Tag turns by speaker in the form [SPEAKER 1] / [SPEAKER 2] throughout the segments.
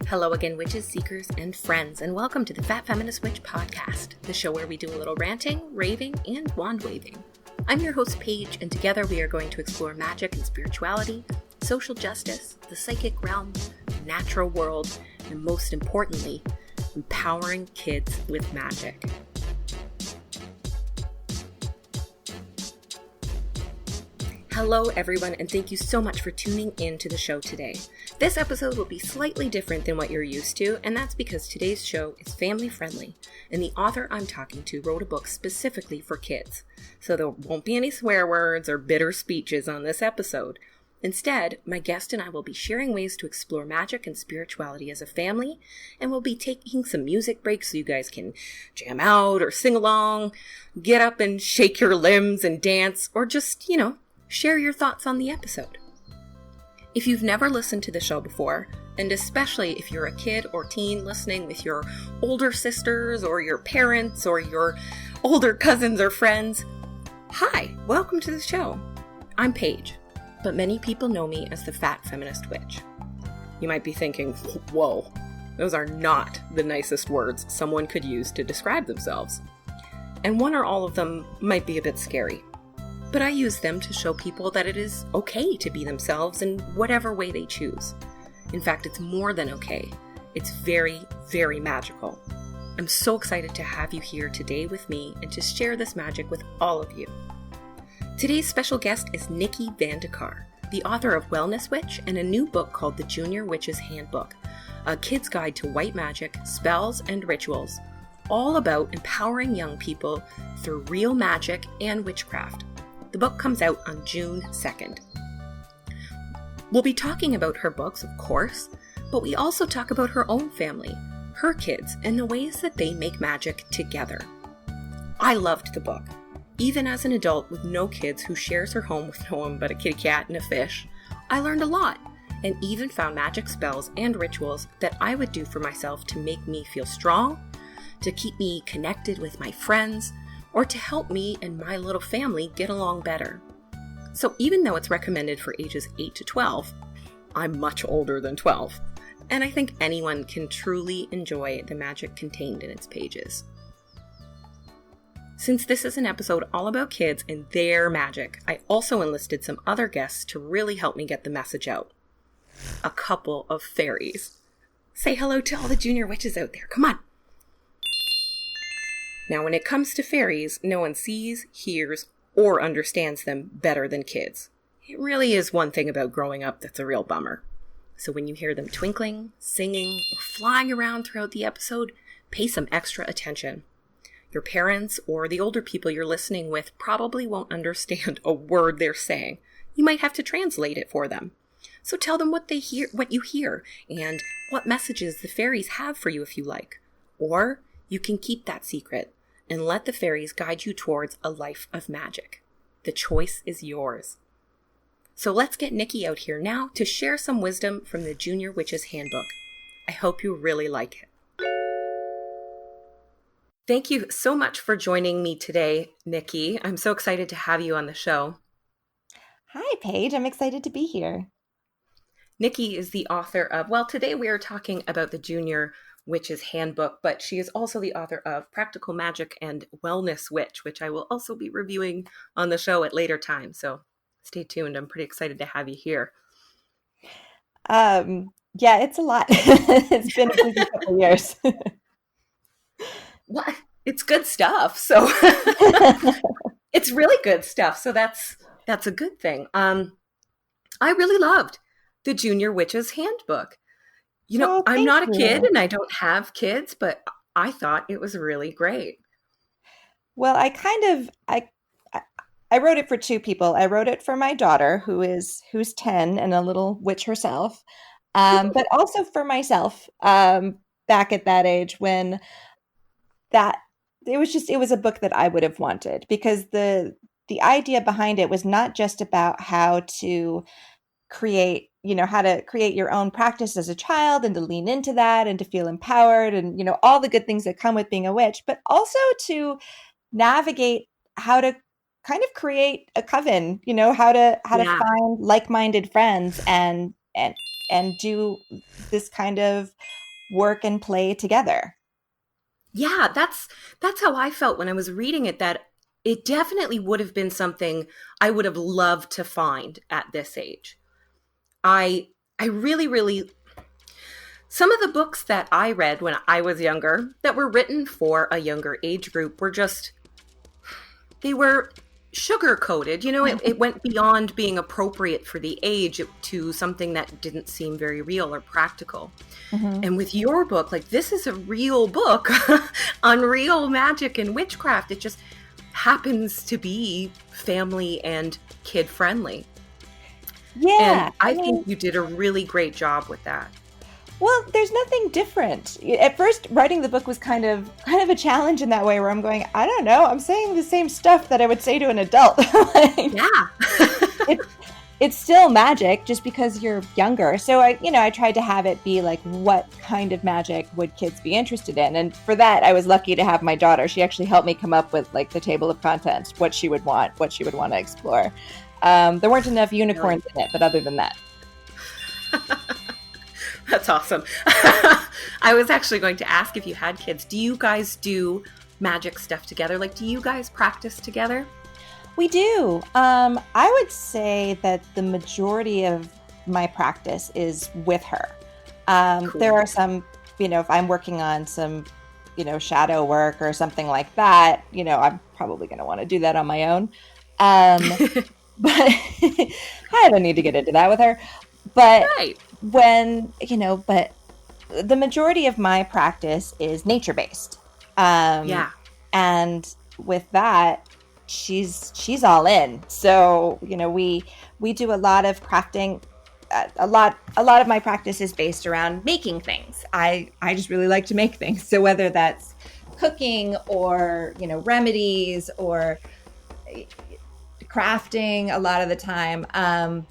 [SPEAKER 1] Hello again, witches, seekers, and friends, and welcome to the Fat Feminist Witch Podcast, the show where we do a little ranting, raving, and wand waving. I'm your host, Paige, and together we are going to explore magic and spirituality, social justice, the psychic realm, the natural world, and most importantly, empowering kids with magic. Hello everyone, and thank you so much for tuning in to the show today. This episode will be slightly different than what you're used to, and that's because today's show is family friendly, and the author I'm talking to wrote a book specifically for kids. So there won't be any swear words or bitter speeches on this episode. Instead, my guest and I will be sharing ways to explore magic and spirituality as a family, and we'll be taking some music breaks so you guys can jam out or sing along, get up and shake your limbs and dance, or just, share your thoughts on the episode. If you've never listened to the show before, and especially if you're a kid or teen listening with your older sisters or your parents or your older cousins or friends, hi, welcome to the show. I'm Paige, but many people know me as the Fat Feminist Witch. You might be thinking, whoa, those are not the nicest words someone could use to describe themselves. And one or all of them might be a bit scary. But I use them to show people that it is okay to be themselves in whatever way they choose. In fact, it's more than okay. It's very, very magical. I'm so excited to have you here today with me and to share this magic with all of you. Today's special guest is Nikki Van De Car, the author of Wellness Witch and a new book called The Junior Witch's Handbook, a kid's guide to white magic, spells, and rituals, all about empowering young people through real magic and witchcraft. The book comes out on June 2nd. We'll be talking about her books, of course, but we also talk about her own family, her kids, and the ways that they make magic together. I loved the book. Even as an adult with no kids who shares her home with no one but a kitty cat and a fish, I learned a lot, and even found magic spells and rituals that I would do for myself to make me feel strong, to keep me connected with my friends, or to help me and my little family get along better. So even though it's recommended for ages 8 to 12, I'm much older than 12, and I think anyone can truly enjoy the magic contained in its pages. Since this is an episode all about kids and their magic, I also enlisted some other guests to really help me get the message out. A couple of fairies. Say hello to all the junior witches out there, come on! Now, when it comes to fairies, no one sees, hears, or understands them better than kids. It really is one thing about growing up that's a real bummer. So when you hear them twinkling, singing, or flying around throughout the episode, pay some extra attention. Your parents or the older people you're listening with probably won't understand a word they're saying. You might have to translate it for them. So tell them what you hear, and what messages the fairies have for you if you like. Or you can keep that secret and let the fairies guide you towards a life of magic. The choice is yours. So let's get Nikki out here now to share some wisdom from the Junior Witch's Handbook. I hope you really like it. Thank you so much for joining me today, Nikki. I'm so excited to have you on the show.
[SPEAKER 2] Hi, Paige. I'm excited to be here.
[SPEAKER 1] Nikki is the author of, today we are talking about the Junior Witch's Handbook, but she is also the author of Practical Magic and Wellness Witch, which I will also be reviewing on the show at later time. So stay tuned. I'm pretty excited to have you here.
[SPEAKER 2] Yeah, it's a lot. It's been a busy couple of years.
[SPEAKER 1] Well, it's good stuff. So it's really good stuff. So that's a good thing. I really loved the Junior Witch's Handbook. I'm not a kid and I don't have kids, but I thought it was really great.
[SPEAKER 2] Well, I wrote it for two people. I wrote it for my daughter, who's 10 and a little witch herself, but also for myself back at that age when it was a book that I would have wanted, because the idea behind it was not just about how to create your own practice as a child and to lean into that and to feel empowered and, all the good things that come with being a witch, but also to navigate how to kind of create a coven, how to find like-minded friends and and do this kind of work and play together.
[SPEAKER 1] Yeah, that's how I felt when I was reading it, that it definitely would have been something I would have loved to find at this age. I really, really, some of the books that I read when I was younger that were written for a younger age group were just, they were sugar coated. It went beyond being appropriate for the age to something that didn't seem very real or practical.
[SPEAKER 2] Mm-hmm.
[SPEAKER 1] And with your book, like, this is a real book on real magic and witchcraft. It just happens to be family and kid friendly.
[SPEAKER 2] Yeah.
[SPEAKER 1] And I think you did a really great job with that.
[SPEAKER 2] Well, there's nothing different. At first, writing the book was kind of a challenge in that way, where I'm going, I don't know, I'm saying the same stuff that I would say to an adult.
[SPEAKER 1] Yeah.
[SPEAKER 2] It's still magic, just because you're younger. So I tried to have it be like, what kind of magic would kids be interested in? And for that, I was lucky to have my daughter. She actually helped me come up with like the table of contents, what she would want to explore. There weren't enough unicorns in it, but other than that.
[SPEAKER 1] That's awesome. I was actually going to ask, if you had kids, do you guys do magic stuff together? Like, do you guys practice together?
[SPEAKER 2] We do. I would say that the majority of my practice is with her. Cool. There are some, if I'm working on some, shadow work or something like that, I'm probably going to want to do that on my own. But I don't need to get into that with her. But
[SPEAKER 1] right.
[SPEAKER 2] but the majority of my practice is nature-based. And with that, she's all in. So, we do a lot of crafting. A lot of my practice is based around making things. I just really like to make things. So whether that's cooking or, remedies or crafting, a lot of the time,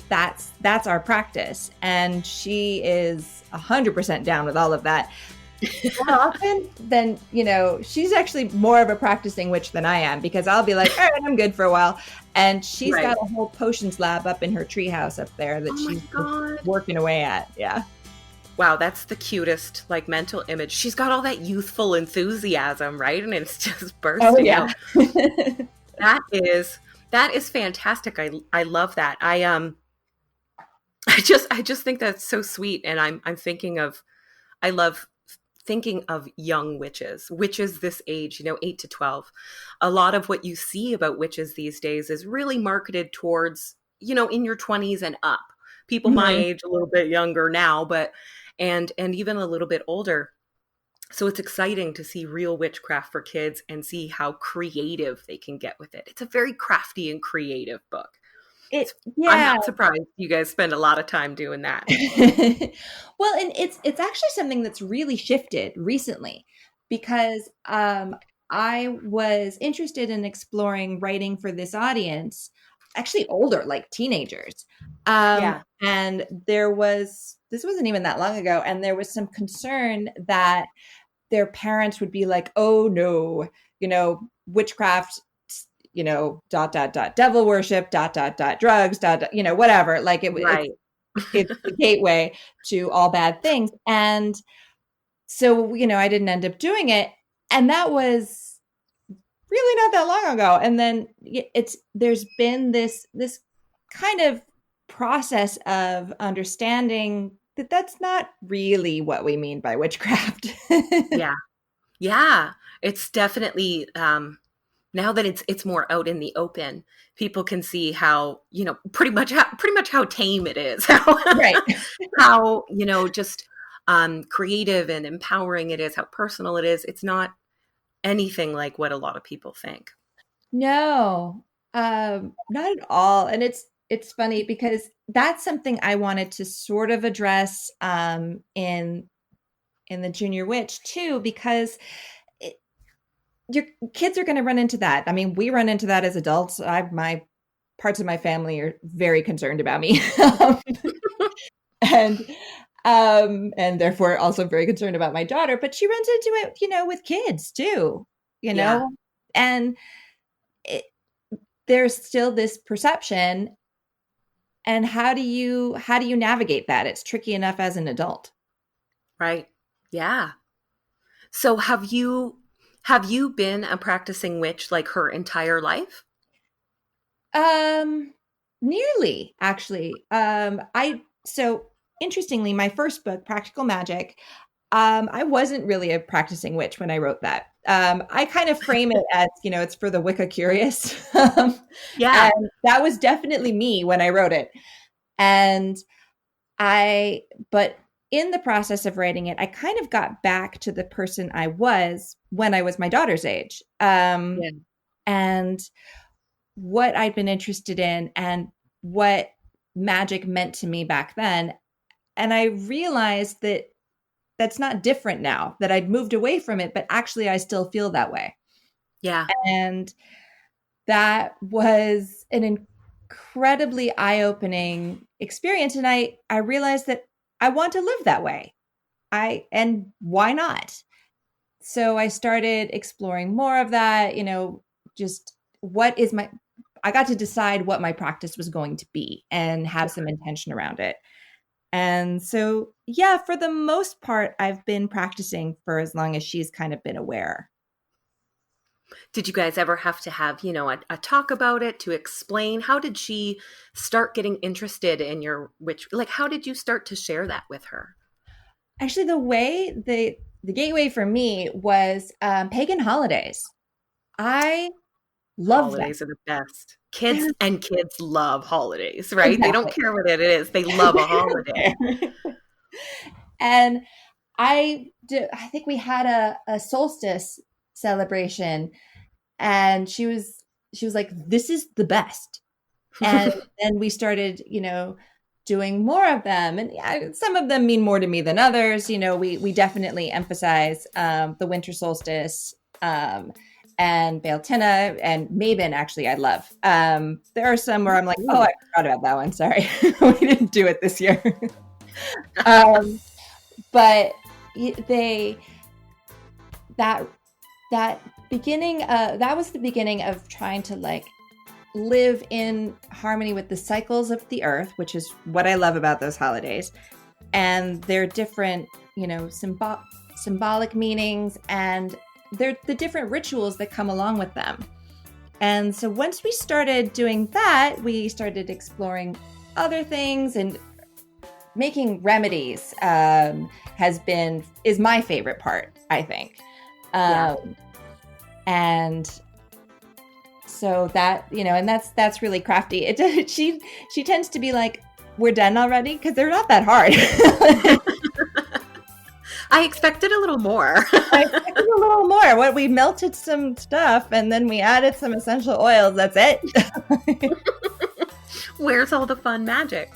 [SPEAKER 2] that's our practice. And she is 100% down with all of that. More often than, she's actually more of a practicing witch than I am, because I'll be like, all right, I'm good for a while. And she's got a whole potions lab up in her treehouse up there that she's working away at. Yeah.
[SPEAKER 1] Wow, that's the cutest, like, mental image. She's got all that youthful enthusiasm, right? And it's just bursting out. That is fantastic. I love that. I just think that's so sweet. And I love thinking of young witches this age, 8 to 12. A lot of what you see about witches these days is really marketed towards, in your 20s and up. People my age, a little bit younger now, but and even a little bit older. So it's exciting to see real witchcraft for kids and see how creative they can get with it. It's a very crafty and creative book. I'm not surprised you guys spend a lot of time doing that.
[SPEAKER 2] Well, and it's actually something that's really shifted recently, because I was interested in exploring writing for this audience, actually older, like teenagers. And this wasn't even that long ago, and there was some concern that their parents would be like, oh no, witchcraft, devil worship, drugs, whatever. Like it's the gateway to all bad things. And so, I didn't end up doing it. And that was really not that long ago. And then there's been this kind of process of understanding that that's not really what we mean by witchcraft.
[SPEAKER 1] Yeah. It's definitely, now that it's more out in the open, people can see how, pretty much how tame it is, how, just creative and empowering it is, how personal it is. It's not anything like what a lot of people think.
[SPEAKER 2] No, not at all. And it's funny, because that's something I wanted to sort of address in the Junior Witch too, because your kids are going to run into that. I mean, we run into that as adults. My parts of my family are very concerned about me, and therefore also very concerned about my daughter. But she runs into it, with kids too, and there's still this perception. And how do you navigate that? It's tricky enough as an adult.
[SPEAKER 1] Right. Yeah. So have you been a practicing witch like her entire life?
[SPEAKER 2] Nearly, actually. So interestingly, my first book, Practical Magic, I wasn't really a practicing witch when I wrote that. I kind of frame it as, it's for the Wicca curious.
[SPEAKER 1] Yeah.
[SPEAKER 2] And that was definitely me when I wrote it. And but in the process of writing it, I kind of got back to the person I was when I was my daughter's age.
[SPEAKER 1] Yeah.
[SPEAKER 2] And what I'd been interested in and what magic meant to me back then. And I realized that that's not different now, that I'd moved away from it, but actually I still feel that way.
[SPEAKER 1] Yeah.
[SPEAKER 2] And that was an incredibly eye-opening experience. And I realized that I want to live that way. And why not? So I started exploring more of that, just I got to decide what my practice was going to be and have some intention around it. And so, yeah, for the most part, I've been practicing for as long as she's kind of been aware.
[SPEAKER 1] Did you guys ever have to have, a talk about it to explain? How did she start getting interested in your witch? Like, how did you start to share that with her?
[SPEAKER 2] Actually, the gateway for me was pagan holidays. I love them.
[SPEAKER 1] Holidays are the best. Kids love holidays, right?
[SPEAKER 2] Exactly.
[SPEAKER 1] They don't care what it is. They love a holiday.
[SPEAKER 2] And I think we had a solstice celebration, and she was like, "This is the best." And then we started, doing more of them, and yeah, some of them mean more to me than others. We definitely emphasize the winter solstice. And Bailtina and Mabon, actually, I love. There are some where I'm like, oh, I forgot about that one. Sorry, we didn't do it this year. But that beginning, that was the beginning of trying to live in harmony with the cycles of the earth, which is what I love about those holidays, and their different, symbolic meanings, and they're the different rituals that come along with them. And so once we started doing that, we started exploring other things, and making remedies is my favorite part, I think. And so that, and that's really crafty. She tends to be like, we're done already, because they're not that hard.
[SPEAKER 1] I expected a little more.
[SPEAKER 2] What we melted some stuff, and then we added some essential oils. That's it.
[SPEAKER 1] Where's all the fun magic?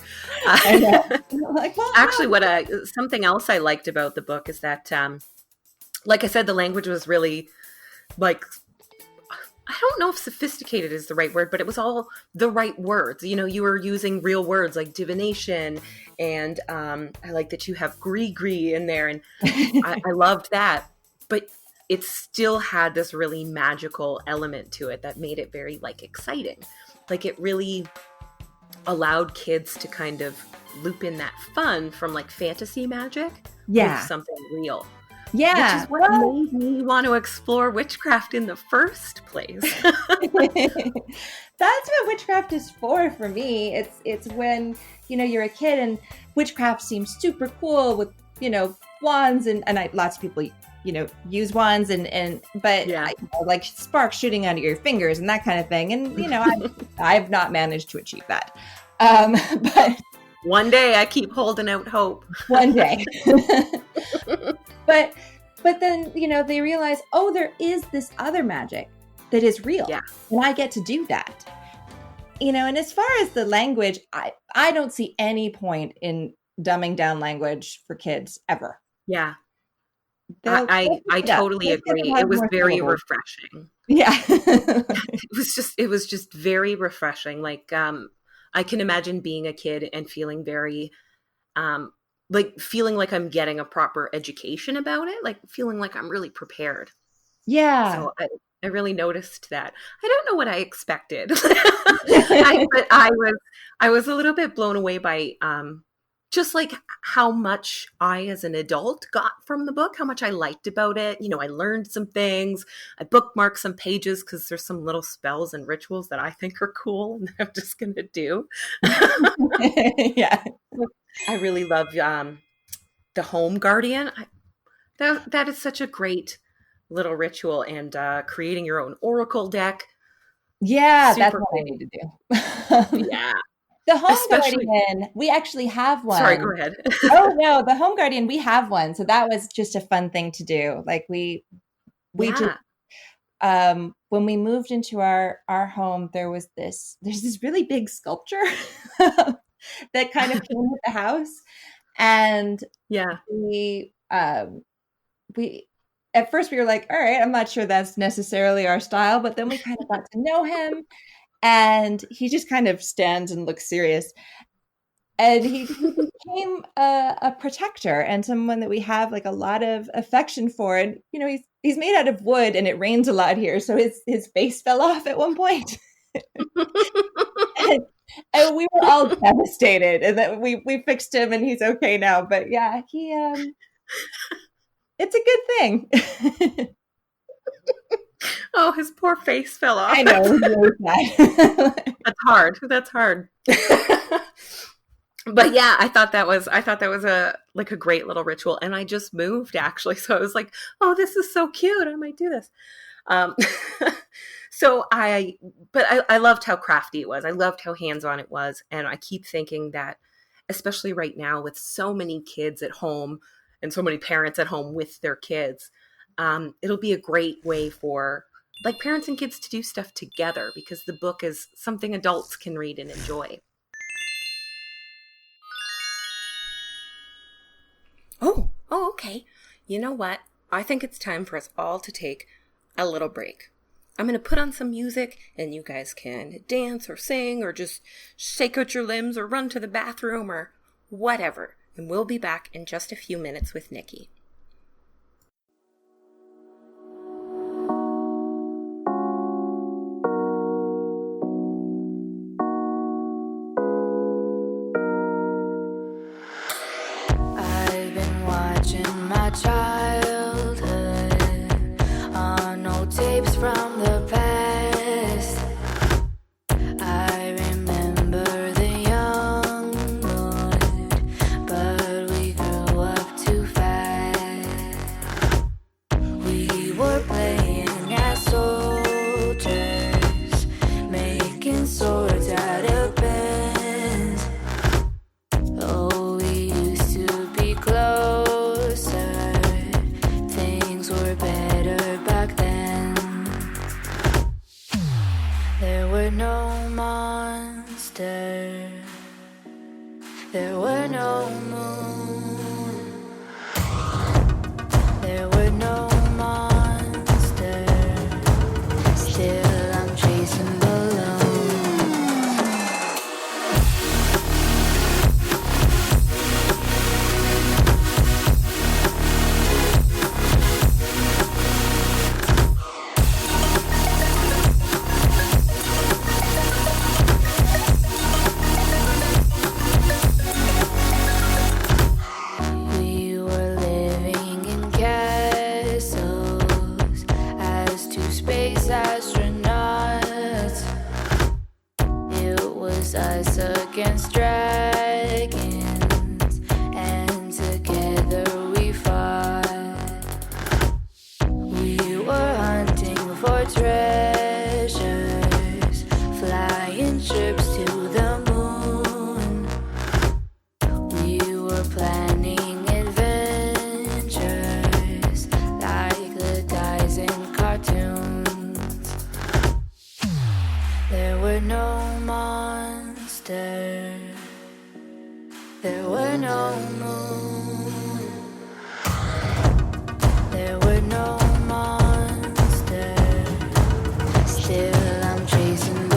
[SPEAKER 2] I know.
[SPEAKER 1] Actually, something else I liked about the book is that, like I said, the language was really I don't know if sophisticated is the right word, but it was all the right words. You were using real words like divination, and I like that you have gree in there, and I loved that. But it still had this really magical element to it that made it very exciting. It really allowed kids to kind of loop in that fun from fantasy magic with something real.
[SPEAKER 2] Yeah.
[SPEAKER 1] Which is what made me want to explore witchcraft in the first place.
[SPEAKER 2] That's what witchcraft is for me. It's when, you're a kid and witchcraft seems super cool with, wands and lots of people, use wands but like sparks shooting out of your fingers and that kind of thing. And, I've not managed to achieve that. But
[SPEAKER 1] one day I keep holding out hope.
[SPEAKER 2] One day. But then, they realize, oh, there is this other magic that is real.
[SPEAKER 1] Yeah.
[SPEAKER 2] And I get to do that. And as far as the language, I don't see any point in dumbing down language for kids ever.
[SPEAKER 1] Yeah. I totally agree. It was very refreshing.
[SPEAKER 2] Yeah.
[SPEAKER 1] It was just very refreshing. I can imagine being a kid and feeling very, feeling like I'm getting a proper education about it, feeling like I'm really prepared.
[SPEAKER 2] Yeah.
[SPEAKER 1] So I really noticed that. I don't know what I expected. But I was a little bit blown away by just like how much I, as an adult, got from the book, how much I liked about it. You know, I learned some things. I bookmarked some pages because there's some little spells and rituals that I think are cool and I'm just going to do.
[SPEAKER 2] Yeah.
[SPEAKER 1] I really love the Home Guardian. That is such a great little ritual, and creating your own oracle deck.
[SPEAKER 2] Yeah, that's
[SPEAKER 1] Super
[SPEAKER 2] what I
[SPEAKER 1] cool.
[SPEAKER 2] need to do.
[SPEAKER 1] Yeah.
[SPEAKER 2] The Home
[SPEAKER 1] Especially,
[SPEAKER 2] Guardian, we actually have one.
[SPEAKER 1] sorry, go ahead.
[SPEAKER 2] Oh no, the Home Guardian, we have one. So that was just a fun thing to do. Like we just when we moved into our home, there's this really big sculpture that kind of came with the house. And
[SPEAKER 1] Yeah.
[SPEAKER 2] we at first we were like, all right, I'm not sure that's necessarily our style, but then we kind of got to know him, and he just kind of stands and looks serious. And he became a protector and someone that we have like a lot of affection for. And, you know, he's made out of wood and it rains a lot here. So his face fell off at one point. and we were all devastated, and that we fixed him and he's okay now. But yeah, it's a good thing.
[SPEAKER 1] Oh, his poor face fell off.
[SPEAKER 2] I know.
[SPEAKER 1] That's hard. That's hard. But yeah, I thought that was a great little ritual, and I just moved actually, so I was like, oh, this is so cute. I might do this. So I loved how crafty it was. I loved how hands-on it was, and I keep thinking that, especially right now with so many kids at home and so many parents at home with their kids, it'll be a great way for like parents and kids to do stuff together, because the book is something adults can read and enjoy. Oh, okay. You know what? I think it's time for us all to take a little break. I'm going to put on some music, and you guys can dance or sing or just shake out your limbs or run to the bathroom or whatever. And we'll be back in just a few minutes with Nikki.
[SPEAKER 3] Childhood on old tapes from the past. I remember the young mood, but we grew up too fast. We were playing as soldiers, making swords out of pens. Oh, we used to be close. No monster, there were no moon, there were no monsters, still I'm chasing against dragons, and together we fought. We were hunting for treasures, flying ships to the moon. We were planning adventures like the guys in cartoons. There were no there were no moon, there were no monsters, still I'm chasing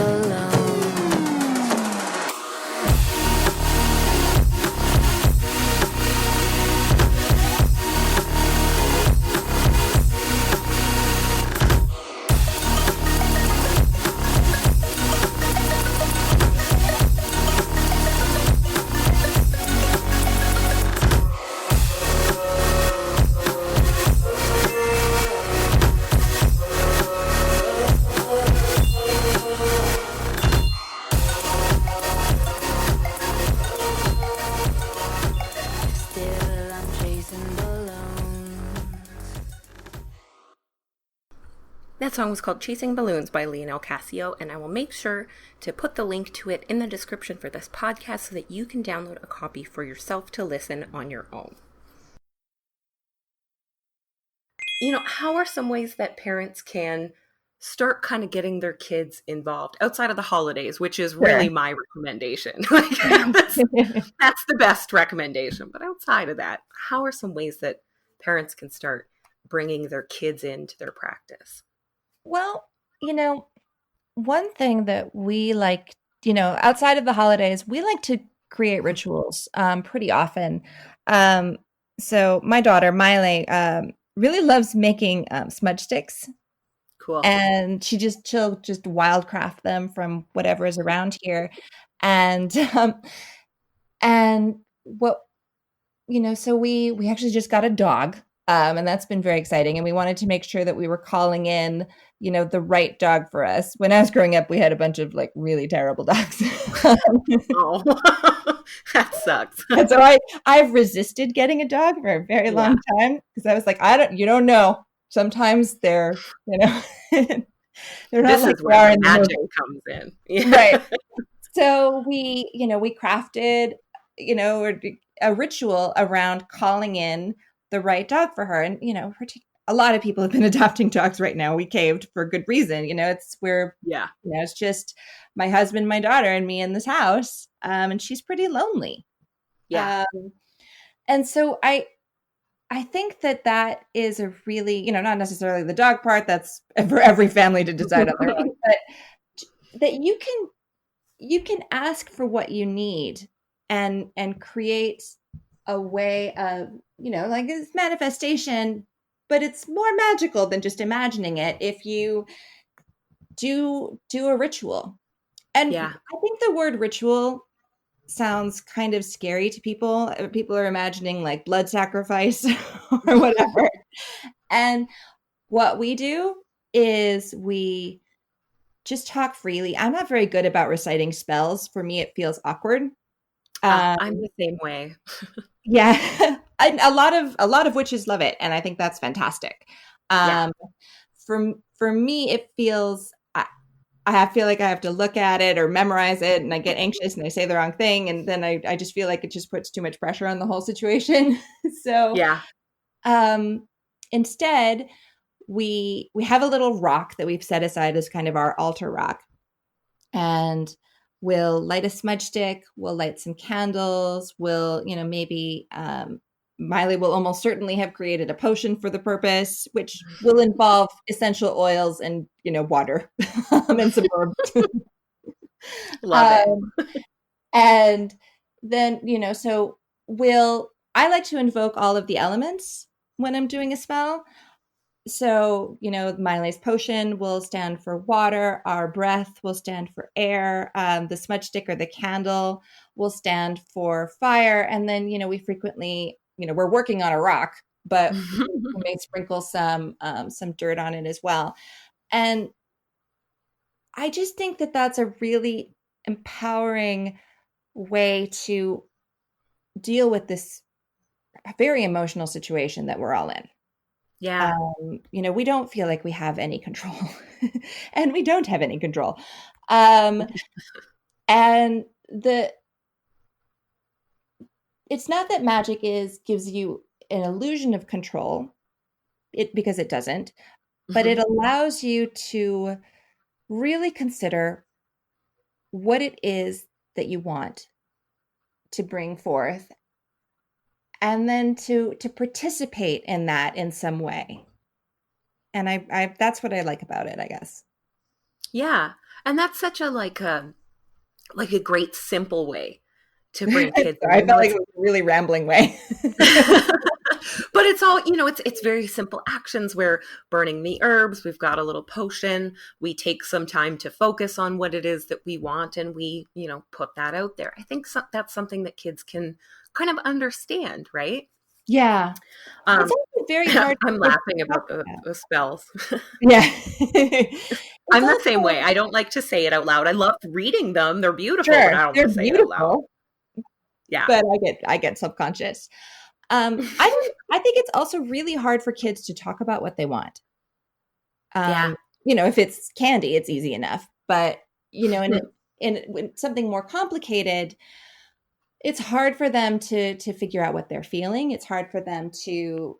[SPEAKER 1] That song was called Chasing Balloons by Leonell Cassio, and I will make sure to put the link to it in the description for this podcast so that you can download a copy for yourself to listen on your own. How are some ways that parents can start kind of getting their kids involved outside of the holidays, which is really my recommendation. That's the best recommendation. But outside of that, how are some ways that parents can start bringing their kids into their practice?
[SPEAKER 2] Well, one thing that we like, outside of the holidays, we like to create rituals pretty often. So my daughter, Miley, really loves making smudge sticks.
[SPEAKER 1] Cool.
[SPEAKER 2] And she'll just wildcraft them from whatever is around here. And so we actually just got a dog. And that's been very exciting. And we wanted to make sure that we were calling in, the right dog for us. When I was growing up, we had a bunch of like really terrible dogs.
[SPEAKER 1] Oh, that sucks.
[SPEAKER 2] And so I've resisted getting a dog for a very long time because I was like, you don't know. Sometimes they're, they're not
[SPEAKER 1] this
[SPEAKER 2] like
[SPEAKER 1] is where the magic comes in.
[SPEAKER 2] Yeah. Right. So we crafted, a ritual around calling in the right dog for her. And, a lot of people have been adopting dogs right now. We caved for good reason. It's just my husband, my daughter, and me in this house. And she's pretty lonely.
[SPEAKER 1] Yeah.
[SPEAKER 2] And so I think that is a really, not necessarily the dog part, that's for every family to decide on their own, but that you can ask for what you need and create a way of, like this manifestation, but it's more magical than just imagining it if you do a ritual. And I think the word ritual sounds kind of scary to people. People are imagining like blood sacrifice or whatever. And what we do is we just talk freely. I'm not very good about reciting spells. For me, it feels awkward.
[SPEAKER 1] I'm the same way.
[SPEAKER 2] Yeah. A lot of witches love it. And I think that's fantastic. For me, it feels, I feel like I have to look at it or memorize it, and I get anxious and I say the wrong thing. And then I just feel like it just puts too much pressure on the whole situation. So instead we have a little rock that we've set aside as kind of our altar rock, and we'll light a smudge stick. We'll light some candles. We'll, maybe, Miley will almost certainly have created a potion for the purpose, which will involve essential oils and, water and some herbs.
[SPEAKER 1] Love
[SPEAKER 2] it. And then, so I like to invoke all of the elements when I'm doing a spell. So, Miley's potion will stand for water. Our breath will stand for air. The smudge stick or the candle will stand for fire. And then, we frequently, we're working on a rock, but we may sprinkle some dirt on it as well. And I just think that that's a really empowering way to deal with this very emotional situation that we're all in.
[SPEAKER 1] Yeah.
[SPEAKER 2] We don't feel like we have any control and we don't have any control. And it's not that magic gives you an illusion of control, because it doesn't, but it allows you to really consider what it is that you want to bring forth, and then to participate in that in some way. And I that's what I like about it, I guess.
[SPEAKER 1] Yeah. And that's such a a great simple way to bring kids.
[SPEAKER 2] I felt like it was a really rambling way.
[SPEAKER 1] But it's all, it's very simple actions. We're burning the herbs. We've got a little potion. We take some time to focus on what it is that we want, and we, put that out there. I think that's something that kids can kind of understand, right?
[SPEAKER 2] Yeah. It's very hard.
[SPEAKER 1] I'm laughing about the spells.
[SPEAKER 2] Yeah.
[SPEAKER 1] I'm the same way. I don't like to say it out loud. I love reading them. They're beautiful, but I don't want to say it out loud. Yeah.
[SPEAKER 2] But I get subconscious. I think it's also really hard for kids to talk about what they want. if it's candy, it's easy enough. But, when something more complicated, it's hard for them to figure out what they're feeling. It's hard for them to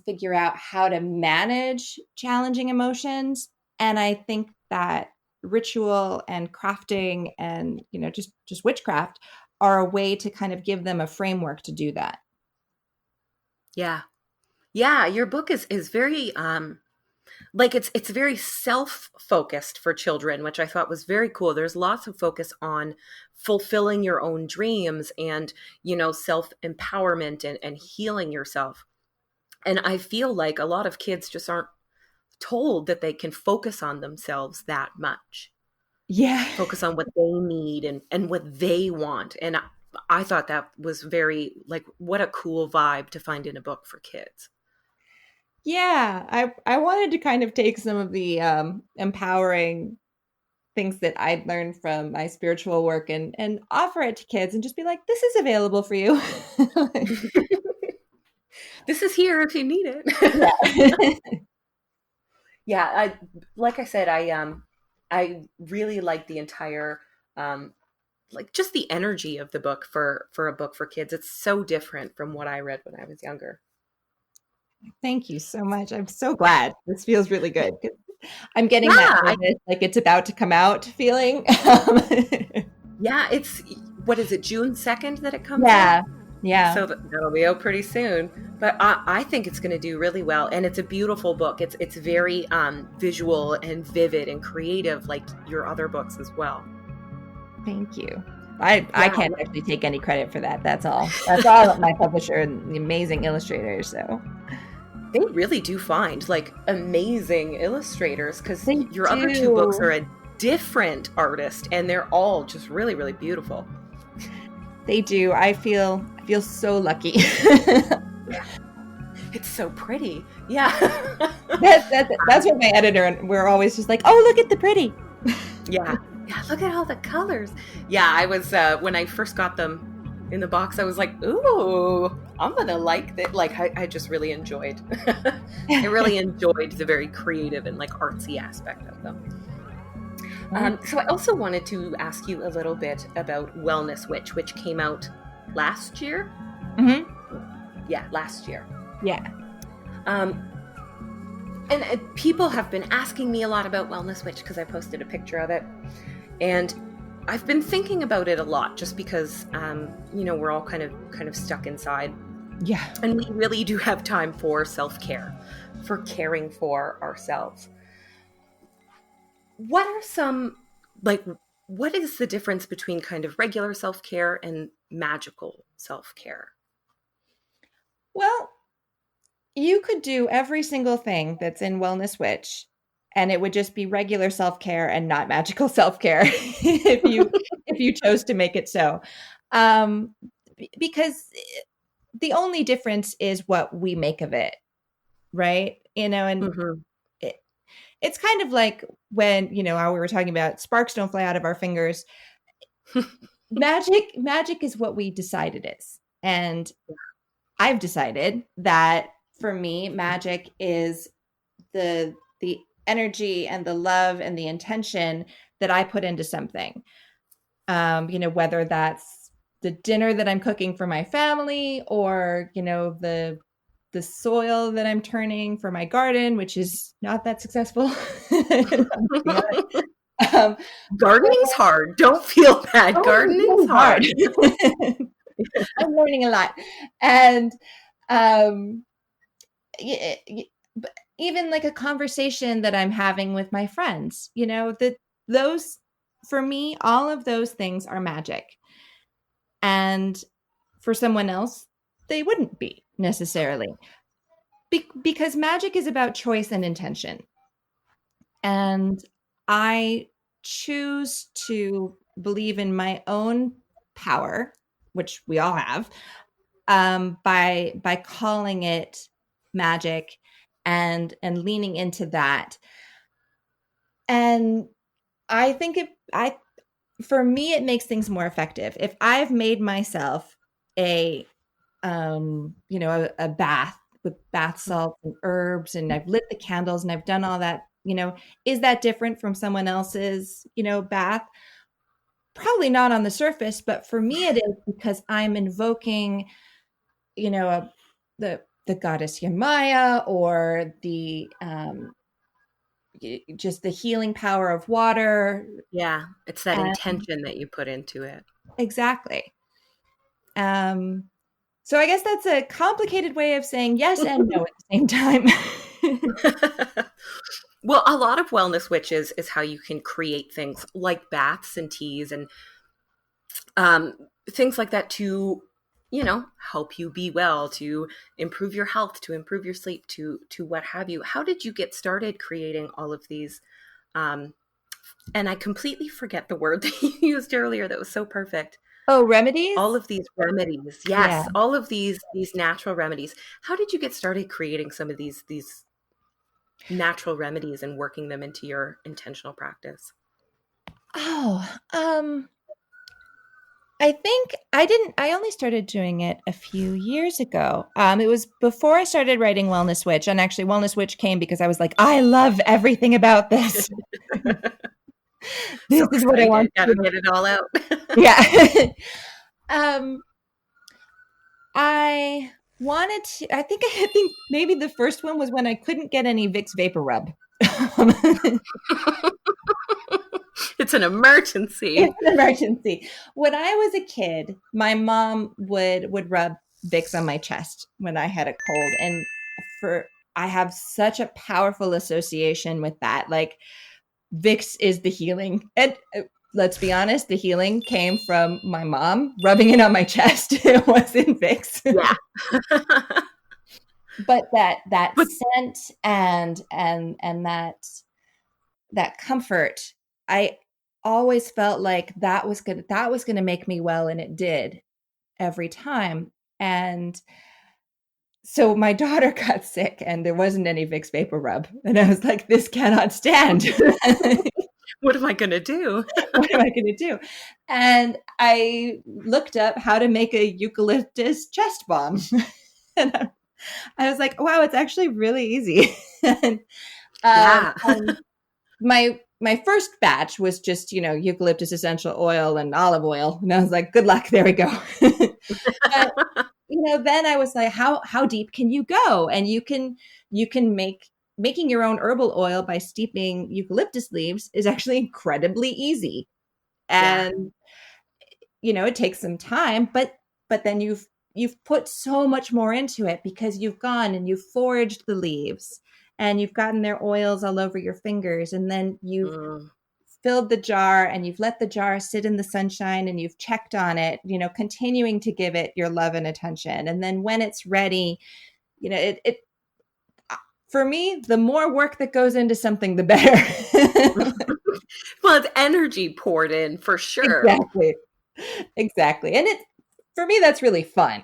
[SPEAKER 2] figure out how to manage challenging emotions. And I think that ritual and crafting and, just witchcraft are a way to kind of give them a framework to do that.
[SPEAKER 1] Yeah. Yeah. Your book is very, it's very self-focused for children, which I thought was very cool. There's lots of focus on fulfilling your own dreams and, self-empowerment and healing yourself. And I feel like a lot of kids just aren't told that they can focus on themselves that much.
[SPEAKER 2] Yeah.
[SPEAKER 1] Focus on what they need and what they want. And I thought that was very, what a cool vibe to find in a book for kids.
[SPEAKER 2] Yeah, I wanted to kind of take some of the empowering things that I'd learned from my spiritual work and offer it to kids and just be like, this is available for you.
[SPEAKER 1] This is here if you need it.
[SPEAKER 2] Yeah.
[SPEAKER 1] Yeah, like I said, I really like the entire just the energy of the book for a book for kids. It's so different from what I read when I was younger.
[SPEAKER 2] Thank you so much. I'm so glad. This feels really good. I'm getting that nervous, like it's about to come out feeling.
[SPEAKER 1] Yeah, what is it, June 2nd that it comes
[SPEAKER 2] out?
[SPEAKER 1] Yeah.
[SPEAKER 2] Yeah.
[SPEAKER 1] So that'll be out pretty soon. But I think it's going to do really well. And it's a beautiful book. It's very visual and vivid and creative, like your other books as well.
[SPEAKER 2] Thank you. I can't actually take any credit for that. That's all my publisher and the amazing illustrators. So
[SPEAKER 1] they really do find amazing illustrators, because your other two books are a different artist and they're all just really, really beautiful.
[SPEAKER 2] They do. I feel so lucky.
[SPEAKER 1] Yeah. It's so pretty. Yeah.
[SPEAKER 2] That's what my editor, and we're always just like, oh, look at the pretty.
[SPEAKER 1] Yeah. Yeah, look at all the colors. Yeah, I was, when I first got them in the box, I was like, ooh, I'm going to like that. I just really enjoyed. I really enjoyed the very creative and artsy aspect of them. So I also wanted to ask you a little bit about Wellness Witch, which came out last year.
[SPEAKER 2] Mm-hmm.
[SPEAKER 1] Yeah, last year.
[SPEAKER 2] Yeah.
[SPEAKER 1] And people have been asking me a lot about Wellness Witch because I posted a picture of it. And I've been thinking about it a lot just because, we're all kind of stuck inside.
[SPEAKER 2] Yeah.
[SPEAKER 1] And we really do have time for self-care, for caring for ourselves. What are some, what is the difference between kind of regular self-care and magical self-care?
[SPEAKER 2] Well, you could do every single thing that's in Wellness Witch, and it would just be regular self-care and not magical self-care if you chose to make it so. Because the only difference is what we make of it, right? And
[SPEAKER 1] Mm-hmm.
[SPEAKER 2] it's kind of like when, how we were talking about sparks don't fly out of our fingers. Magic is what we decide it is. And I've decided that for me, magic is the energy and the love and the intention that I put into something. Whether that's the dinner that I'm cooking for my family or, the soil that I'm turning for my garden, which is not that successful.
[SPEAKER 1] Gardening's hard. Don't feel bad. Gardening's hard.
[SPEAKER 2] I'm learning a lot. And even a conversation that I'm having with my friends, those, for me, all of those things are magic. And for someone else, they wouldn't be necessarily. Because magic is about choice and intention. And I choose to believe in my own power, which we all have, by calling it magic and leaning into that. And I think for me, it makes things more effective. If I've made myself a bath with bath salts and herbs, and I've lit the candles and I've done all that is that different from someone else's, bath? Probably not on the surface, but for me it is, because I'm invoking, the goddess Yamaya, or the just the healing power of water.
[SPEAKER 1] Yeah, it's that intention that you put into it.
[SPEAKER 2] Exactly. So I guess that's a complicated way of saying yes and no at the same time.
[SPEAKER 1] Well, a lot of wellness witches is how you can create things like baths and teas and things like that to, help you be well, to improve your health, to improve your sleep, to what have you. How did you get started creating all of these? And I completely forget the word that you used earlier that was so perfect.
[SPEAKER 2] Oh, remedies?
[SPEAKER 1] All of these remedies. Yes.
[SPEAKER 2] Yeah.
[SPEAKER 1] All of these natural remedies. How did you get started creating some of these natural remedies and working them into your intentional practice?
[SPEAKER 2] I think I only started doing it a few years ago. It was before I started writing Wellness Witch, and actually Wellness Witch came because I was like, I love everything about this. This is what I want
[SPEAKER 1] to get it all out.
[SPEAKER 2] Yeah. I think maybe the first one was when I couldn't get any Vicks Vapor Rub.
[SPEAKER 1] It's an emergency.
[SPEAKER 2] It's an emergency. When I was a kid, my mom would rub Vicks on my chest when I had a cold. And I have such a powerful association with that. Like, Vicks is the healing. And let's be honest, the healing came from my mom rubbing it on my chest. It wasn't Vicks.
[SPEAKER 1] Yeah.
[SPEAKER 2] But that scent and that comfort, I always felt like that was going to make me well, and it did every time. And so my daughter got sick and there wasn't any Vicks Vapor Rub, and I was like, this cannot stand.
[SPEAKER 1] What am I going to do?
[SPEAKER 2] What am I going to do? And I looked up how to make a eucalyptus chest balm. And I was like, wow, it's actually really easy. And, my first batch was just, eucalyptus essential oil and olive oil. And I was like, good luck. There we go. But, then I was like, how deep can you go? And you can making your own herbal oil by steeping eucalyptus leaves is actually incredibly easy. And, it takes some time, but then you've put so much more into it, because you've gone and you've foraged the leaves and you've gotten their oils all over your fingers. And then you've filled the jar and you've let the jar sit in the sunshine and you've checked on it, continuing to give it your love and attention. And then when it's ready, it for me, the more work that goes into something, the better.
[SPEAKER 1] Well, it's energy poured in for sure.
[SPEAKER 2] Exactly. And for me, that's really fun.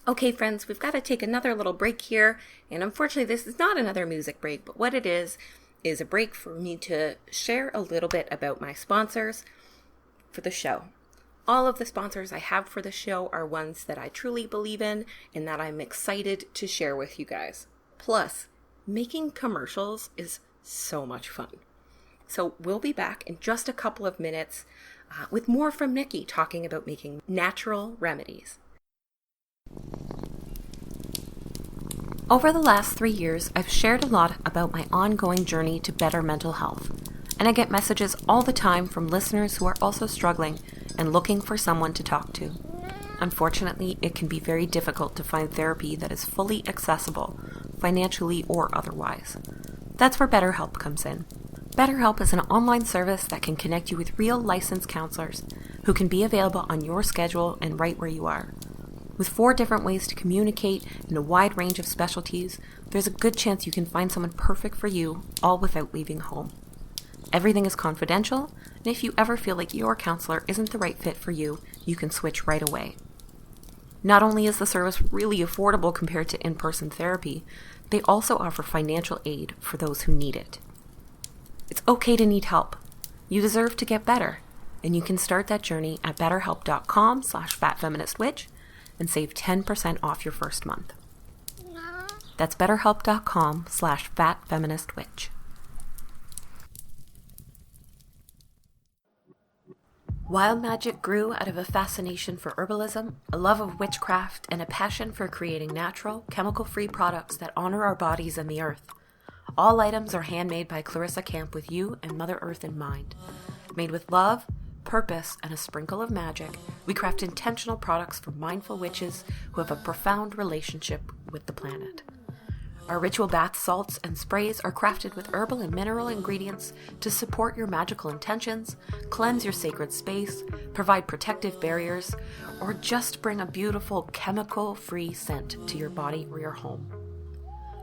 [SPEAKER 1] Okay, friends, we've got to take another little break here. And unfortunately, this is not another music break, but what it is a break for me to share a little bit about my sponsors for the show. All of the sponsors I have for the show are ones that I truly believe in and that I'm excited to share with you guys. Plus, making commercials is so much fun. So we'll be back in just a couple of minutes with more from Nikki talking about making natural remedies. Over the last 3 years, I've shared a lot about my ongoing journey to better mental health, and I get messages all the time from listeners who are also struggling and looking for someone to talk to. Unfortunately, it can be very difficult to find therapy that is fully accessible, financially or otherwise. That's where BetterHelp comes in. BetterHelp is an online service that can connect you with real licensed counselors who can be available on your schedule and right where you are. With 4 different ways to communicate and a wide range of specialties, there's a good chance you can find someone perfect for you, all without leaving home. Everything is confidential, and if you ever feel like your counselor isn't the right fit for you, you can switch right away. Not only is the service really affordable compared to in-person therapy, they also offer financial aid for those who need it. It's okay to need help. You deserve to get better, and you can start that journey at betterhelp.com/fatfeministwitch and save 10% off your first month. That's betterhelp.com/fatfeministwitch. Wild Magic grew out of a fascination for herbalism, a love of witchcraft, and a passion for creating natural, chemical-free products that honor our bodies and the earth. All items are handmade by Clarissa Camp with you and Mother Earth in mind. Made with love, purpose, and a sprinkle of magic, we craft intentional products for mindful witches who have a profound relationship with the planet. Our ritual bath salts and sprays are crafted with herbal and mineral ingredients to support your magical intentions, cleanse your sacred space, provide protective barriers, or just bring a beautiful chemical-free scent to your body or your home.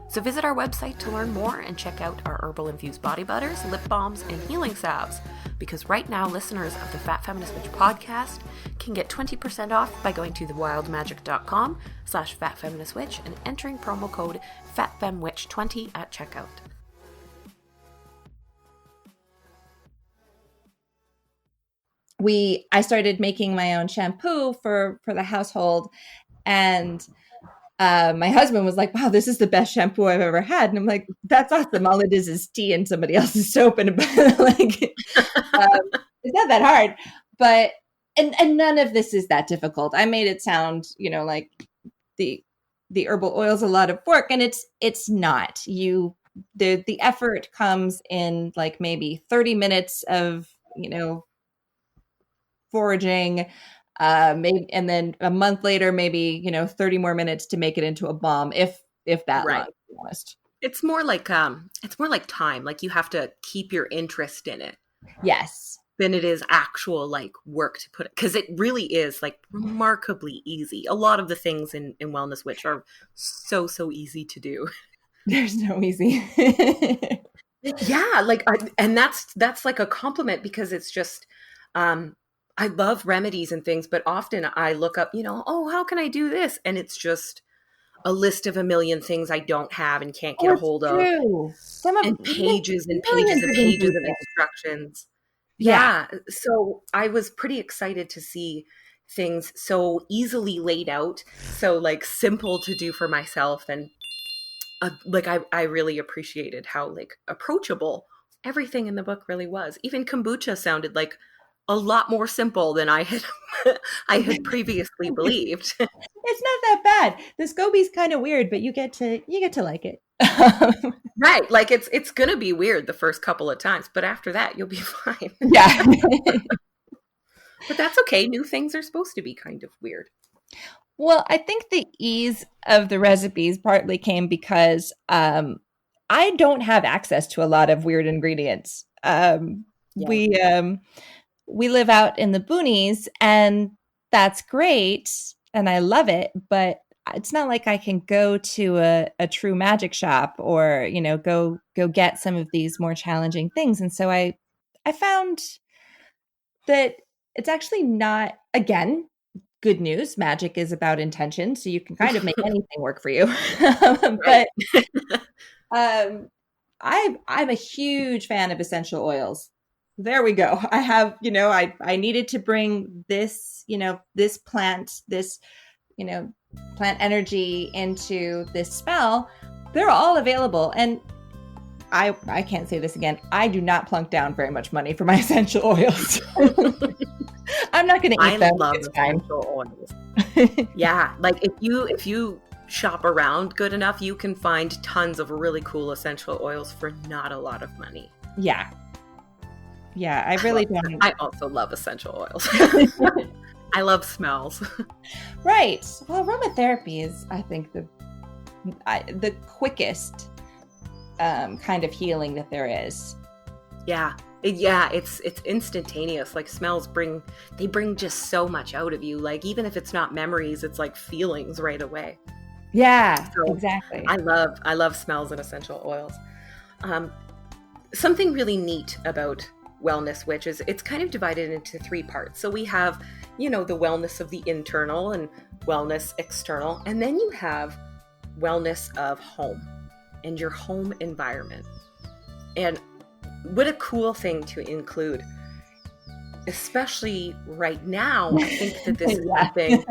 [SPEAKER 1] So visit our website to learn more and check out our herbal-infused body butters, lip balms, and healing salves, because right now listeners of the Fat Feminist Witch podcast can get 20% off by going to thewildmagic.com/fatfeministwitch and entering promo code FATFEMWITCH20 at checkout.
[SPEAKER 2] I started making my own shampoo for the household, and my husband was like, wow, this is the best shampoo I've ever had. And I'm like, that's awesome. All it is tea and somebody else's soap. And like, it's not that hard, but, and none of this is that difficult. I made it sound, like the herbal oil is a lot of work, and it's not. The effort comes in like maybe 30 minutes of, foraging, maybe, and then a month later, maybe 30 more minutes to make it into a balm, if that
[SPEAKER 1] right.
[SPEAKER 2] long, to be honest.
[SPEAKER 1] It's more like time. Like you have to keep your interest in it.
[SPEAKER 2] Yes.
[SPEAKER 1] Than it is actual like work to put it, because it really is like remarkably easy. A lot of the things in Wellness Witch are so easy to do.
[SPEAKER 2] There's no easy.
[SPEAKER 1] Yeah, like and that's like a compliment, because it's just I love remedies and things, but often I look up, how can I do this? And it's just a list of a million things I don't have and can't get a hold of. And pages and pages and pages of instructions. Yeah. So I was pretty excited to see things so easily laid out, so like simple to do for myself. And I really appreciated how like approachable everything in the book really was. Even kombucha sounded like a lot more simple than I had previously believed.
[SPEAKER 2] It's not that bad. The SCOBY's kind of weird, but you get to like it.
[SPEAKER 1] Right. Like it's going to be weird the first couple of times, but after that you'll be fine.
[SPEAKER 2] Yeah.
[SPEAKER 1] But that's okay. New things are supposed to be kind of weird.
[SPEAKER 2] Well, I think the ease of the recipes partly came because I don't have access to a lot of weird ingredients. We live out in the boonies, and that's great, and I love it, but it's not like I can go to a true magic shop or, go get some of these more challenging things. And so I found that it's actually not, again, good news. Magic is about intention, so you can kind of make anything work for you. But I'm a huge fan of essential oils. There we go. I have, I needed to bring this, this plant, plant energy into this spell. They're all available. And I can't say this again. I do not plunk down very much money for my essential oils. I'm not going to eat them.
[SPEAKER 1] I love essential oils. Yeah. Like if you shop around good enough, you can find tons of really cool essential oils for not a lot of money.
[SPEAKER 2] Yeah. Yeah, I really don't.
[SPEAKER 1] I also love essential oils. I love smells.
[SPEAKER 2] Right. Well, aromatherapy is, I think, the quickest kind of healing that there is.
[SPEAKER 1] Yeah. It's instantaneous. Like smells bring just so much out of you. Like even if it's not memories, it's like feelings right away.
[SPEAKER 2] Yeah, so exactly.
[SPEAKER 1] I love smells and essential oils. Something really neat about Wellness Witch is it's kind of divided into 3 parts. So we have, the wellness of the internal and wellness external. And then you have wellness of home and your home environment. And what a cool thing to include. especially right now, I think that this is
[SPEAKER 2] Yeah.
[SPEAKER 1] something,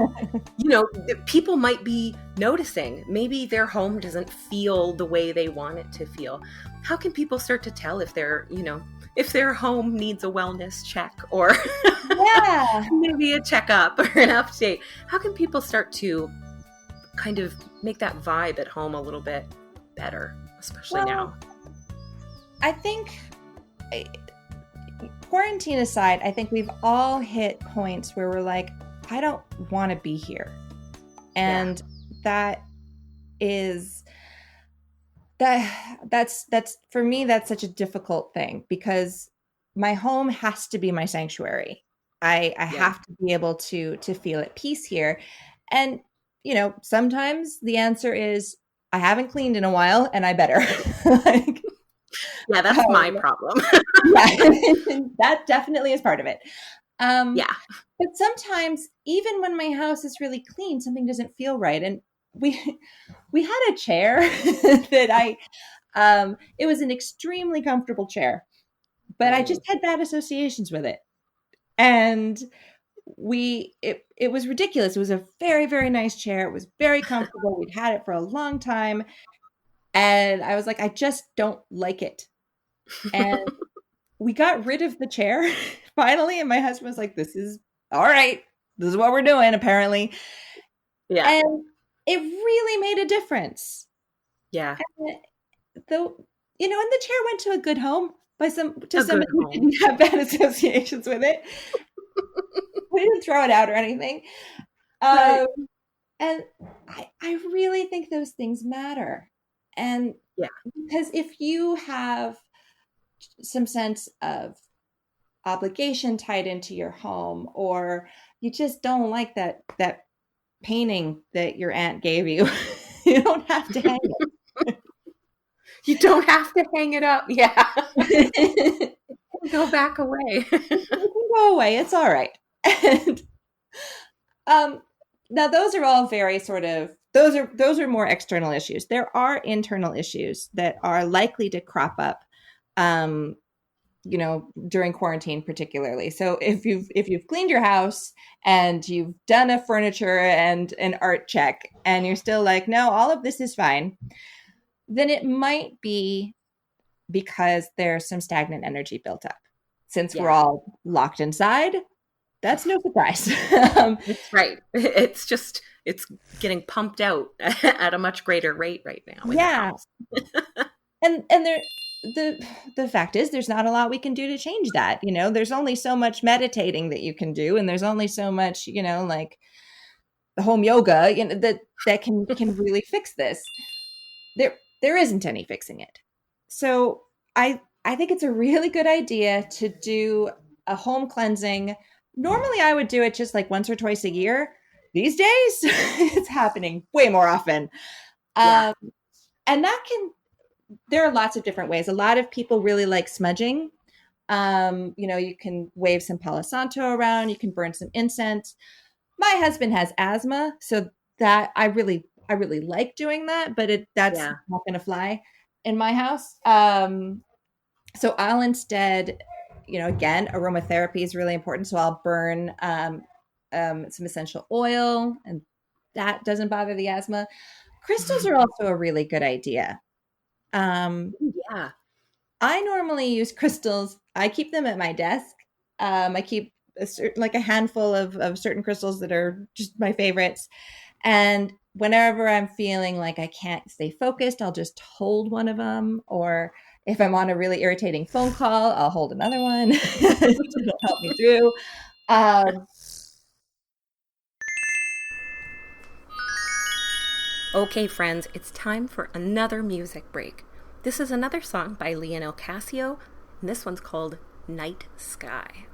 [SPEAKER 1] that people might be noticing. Maybe their home doesn't feel the way they want it to feel. How can people start to tell if if their home needs a wellness check or
[SPEAKER 2] Yeah.
[SPEAKER 1] maybe a checkup or an update? How can people start to kind of make that vibe at home a little bit better, especially now?
[SPEAKER 2] I think, quarantine aside, I think we've all hit points where we're like, I don't want to be here. And that's for me, that's such a difficult thing, because my home has to be my sanctuary. I have to be able to feel at peace here. And, sometimes the answer is, I haven't cleaned in a while and I better.
[SPEAKER 1] That's my problem.
[SPEAKER 2] That definitely is part of it. But sometimes, even when my house is really clean, something doesn't feel right. And we had a chair that it was an extremely comfortable chair, but I just had bad associations with it. And it was ridiculous. It was a very, very nice chair. It was very comfortable. We'd had it for a long time. And I was like, I just don't like it. And we got rid of the chair finally. And my husband was like, this is all right. This is what we're doing, apparently.
[SPEAKER 1] Yeah.
[SPEAKER 2] And it really made a difference.
[SPEAKER 1] Yeah.
[SPEAKER 2] And and the chair went to a good home somebody who didn't have bad associations with it. We didn't throw it out or anything.
[SPEAKER 1] Right.
[SPEAKER 2] And I really think those things matter. And because if you have some sense of obligation tied into your home, or you just don't like that painting that your aunt gave you, you don't have to hang it.
[SPEAKER 1] You don't have to hang it up. Yeah. Go back away.
[SPEAKER 2] You can go away. It's all right. And now those are all very sort of, those are more external issues. There are internal issues that are likely to crop up, during quarantine particularly. So if you've cleaned your house and you've done a furniture and an art check and you're still like, no, all of this is fine, then it might be because there's some stagnant energy built up. Since we're all locked inside, that's no surprise.
[SPEAKER 1] That's right. It's getting pumped out at a much greater rate right now.
[SPEAKER 2] Yeah. And the fact is, there's not a lot we can do to change that. There's only so much meditating that you can do. And there's only so much, like the home yoga, that can really fix this. There isn't any fixing it. So I think it's a really good idea to do a home cleansing. Normally I would do it just like once or twice a year. These days it's happening way more often. And there are lots of different ways. A lot of people really like smudging. You can wave some Palo Santo around, you can burn some incense. My husband has asthma, so that I really like doing that, but that's not going to fly in my house. So I'll instead, again, aromatherapy is really important. So I'll burn some essential oil, and that doesn't bother the asthma. Crystals are also a really good idea. I normally use crystals. I keep them at my desk. I keep a handful of certain crystals that are just my favorites. And whenever I'm feeling like I can't stay focused, I'll just hold one of them. Or if I'm on a really irritating phone call, I'll hold another one. It'll help me through.
[SPEAKER 1] Okay, friends, it's time for another music break. This is another song by Leonell Cassio, and this one's called Night Sky.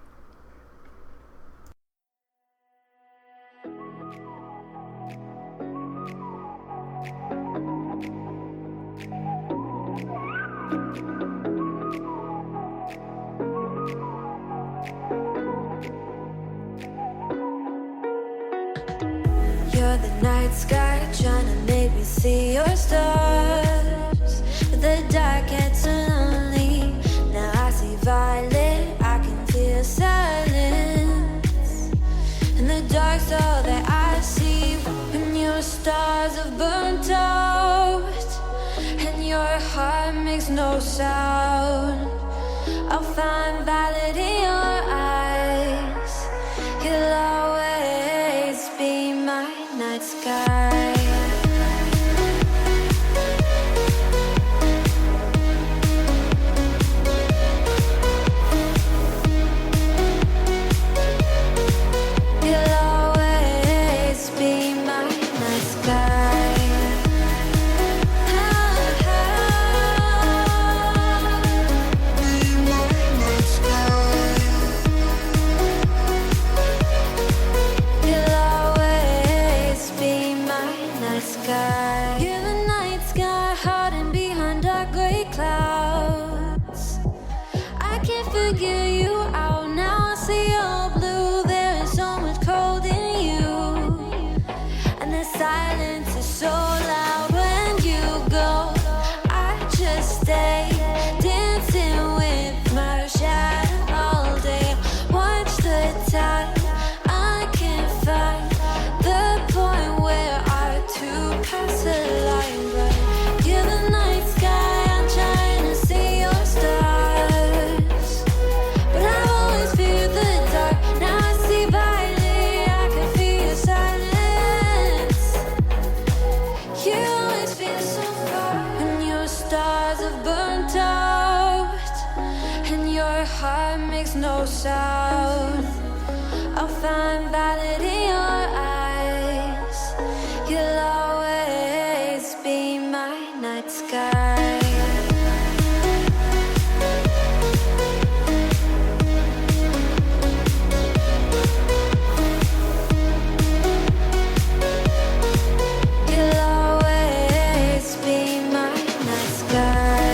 [SPEAKER 3] You're the night sky, trying to make me see your stars. But the dark gets lonely. Now I see violet, I can feel silence. no sound. I'll find valid in your eyes. You'll always be my night sky. No sound. I'll find valid in your eyes. You'll always be my night sky. You'll always be my night sky.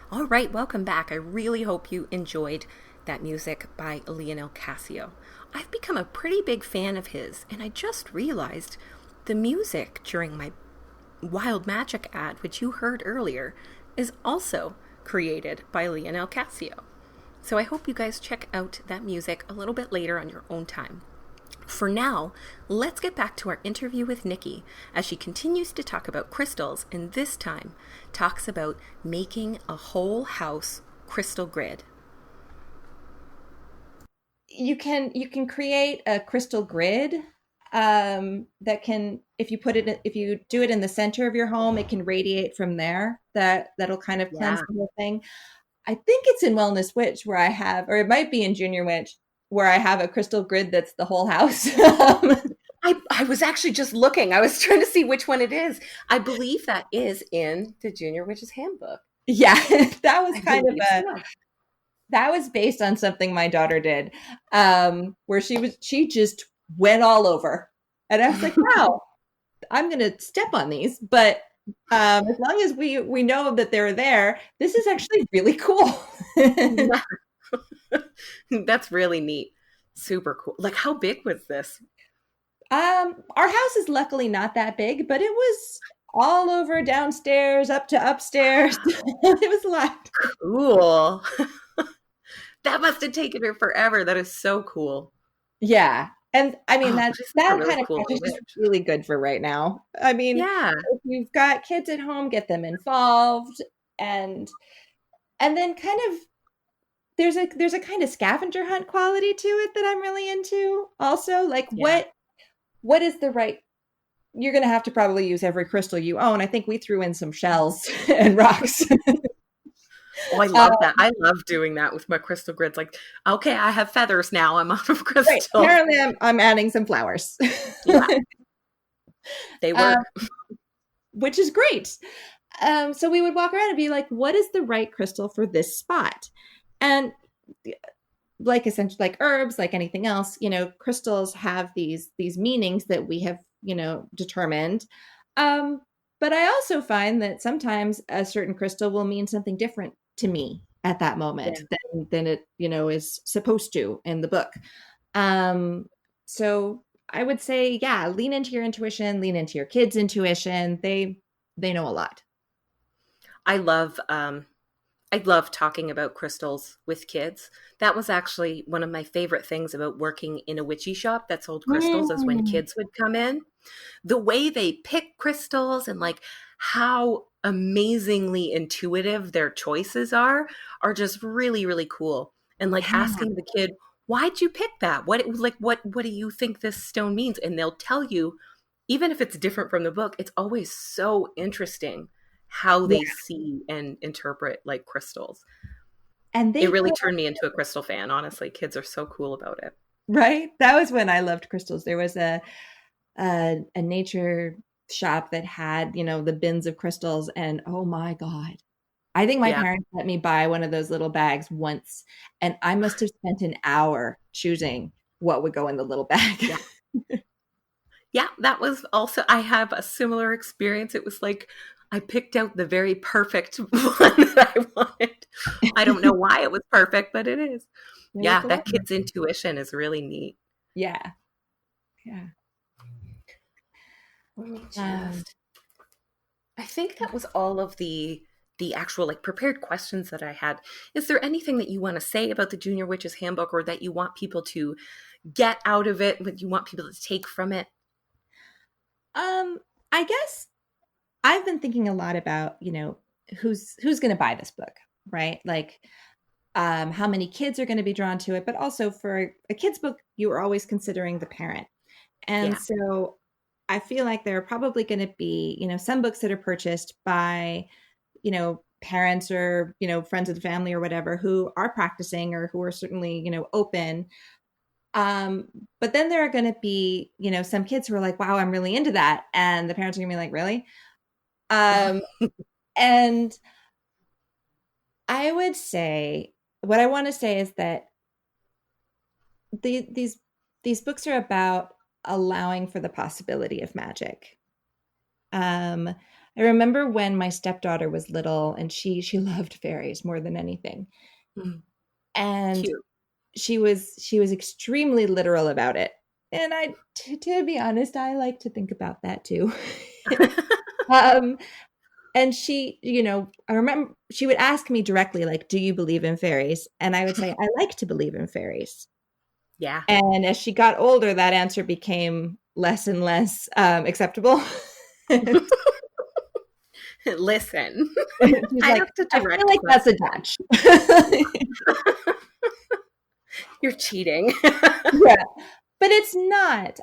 [SPEAKER 1] All right, welcome back. I really hope you enjoyed that music by Leonell Cassio. I've become a pretty big fan of his, and I just realized the music during my Wild Magic ad, which you heard earlier, is also created by Leonell Cassio. So I hope you guys check out that music a little bit later on your own time. For now, let's get back to our interview with Nikki as she continues to talk about crystals, and this time talks about making a whole house crystal grid.
[SPEAKER 2] You can create a crystal grid that can, if you do it in the center of your home, it can radiate from there. That'll kind of cleanse the whole thing. I think it's in Wellness Witch where I have, or it might be in Junior Witch, where I have a crystal grid that's the whole house.
[SPEAKER 1] I was actually just looking. I was trying to see which one it is. I believe that is in the Junior Witch's Handbook.
[SPEAKER 2] Yeah, that was that was based on something my daughter did, where she just went all over. And I was like, wow, I'm going to step on these. But as long as we know that they're there, this is actually really cool.
[SPEAKER 1] That's really neat. Super cool. Like, how big was this?
[SPEAKER 2] Our house is luckily not that big, but it was all over downstairs, up to upstairs. It was a lot.
[SPEAKER 1] Cool. That must have taken her forever. That is so cool.
[SPEAKER 2] Yeah. And I mean, that
[SPEAKER 1] really
[SPEAKER 2] kind of
[SPEAKER 1] cool
[SPEAKER 2] practice is really good for right now. I mean, if you've got kids at home, get them involved, and then kind of there's a kind of scavenger hunt quality to it that I'm really into also. Like what is the right, you're going to have to probably use every crystal you own. I think we threw in some shells and rocks.
[SPEAKER 1] Oh, I love that. I love doing that with my crystal grids. Like, okay, I have feathers now. I'm out of crystal.
[SPEAKER 2] Right. Apparently I'm adding some flowers.
[SPEAKER 1] Yeah. They work.
[SPEAKER 2] Which is great. So we would walk around and be like, what is the right crystal for this spot? And like essentially like herbs, like anything else, crystals have these meanings that we have, determined. Um, but I also find that sometimes a certain crystal will mean something different to me at that moment than it, is supposed to in the book. So I would say, yeah, lean into your intuition, lean into your kids' intuition. They know a lot.
[SPEAKER 1] I love talking about crystals with kids. That was actually one of my favorite things about working in a witchy shop that sold crystals is when kids would come in. The way they pick crystals and like how amazingly intuitive their choices are just really, really cool. And like asking the kid, why'd you pick that? What do you think this stone means? And they'll tell you, even if it's different from the book, it's always so interesting how they see and interpret like crystals.
[SPEAKER 2] And
[SPEAKER 1] it really turned me into a crystal fan. Honestly, kids are so cool about it.
[SPEAKER 2] Right. That was when I loved crystals. There was a nature shop that had, the bins of crystals, and oh my God. I think my parents let me buy one of those little bags once, and I must have spent an hour choosing what would go in the little bag.
[SPEAKER 1] Yeah, that was also, I have a similar experience. It was like I picked out the very perfect one that I wanted. I don't know why it was perfect, but it is. Yeah, that kid's intuition is really neat.
[SPEAKER 2] Yeah.
[SPEAKER 1] I think that was all of the actual like prepared questions that I had. Is there anything that you want to say about the Junior Witches Handbook, or that you want people to get out of it, what you want people to take from it?
[SPEAKER 2] I guess I've been thinking a lot about, who's going to buy this book, right? Like, how many kids are going to be drawn to it, but also for a kid's book, you are always considering the parent. And so I feel like there are probably going to be, some books that are purchased by, parents or, friends of the family or whatever, who are practicing or who are certainly, open. But then there are going to be, some kids who are like, wow, I'm really into that. And the parents are gonna be like, really? And I would say, what I want to say is that these books are about allowing for the possibility of magic. I remember when my stepdaughter was little, and she loved fairies more than anything. And cute. She was extremely literal about it. And to be honest, I like to think about that too. And she, I remember she would ask me directly, like, do you believe in fairies? And I would say, I like to believe in fairies.
[SPEAKER 1] Yeah.
[SPEAKER 2] And as she got older, that answer became less and less acceptable.
[SPEAKER 1] Listen,
[SPEAKER 2] I feel like that's a dodge.
[SPEAKER 1] You're cheating.
[SPEAKER 2] Yeah, but it's not.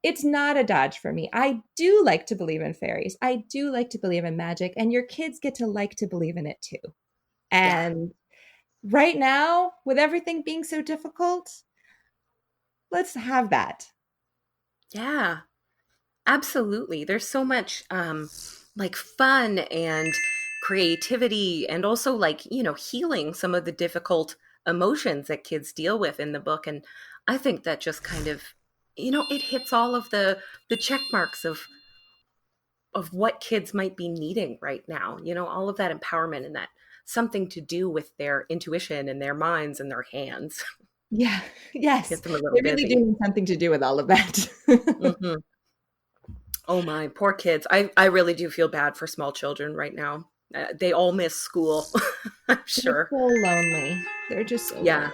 [SPEAKER 2] It's not a dodge for me. I do like to believe in fairies. I do like to believe in magic, and your kids get to like to believe in it too. And right now, with everything being so difficult, let's have that.
[SPEAKER 1] Yeah, absolutely. There's so much like fun and creativity, and also like, healing some of the difficult emotions that kids deal with in the book. And I think that just kind of, it hits all of the check marks of what kids might be needing right now, all of that empowerment and that something to do with their intuition and their minds and their hands.
[SPEAKER 2] Yeah. Yes.
[SPEAKER 1] Get them a little
[SPEAKER 2] they really do need something to do with all of that.
[SPEAKER 1] Mm-hmm. Oh my, poor kids. I really do feel bad for small children right now. They all miss school. I'm sure.
[SPEAKER 2] They're so lonely. They're just so lonely.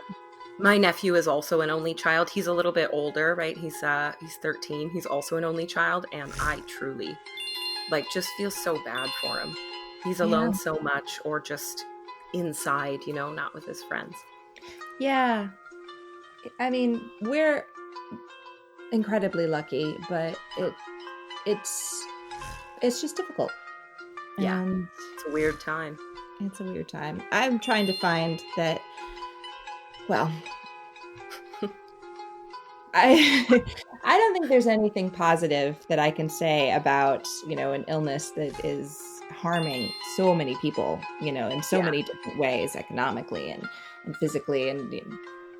[SPEAKER 1] My nephew is also an only child. He's a little bit older, right? He's 13. He's also an only child, and I truly just feel so bad for him. He's alone so much, or just inside, not with his friends. Yeah.
[SPEAKER 2] I mean, we're incredibly lucky, but it's just difficult.
[SPEAKER 1] Yeah. It's a weird time.
[SPEAKER 2] It's a weird time. I'm trying to find that, well, I don't think there's anything positive that I can say about, an illness that is harming so many people, in so
[SPEAKER 1] Yeah.
[SPEAKER 2] many different ways, economically and physically, and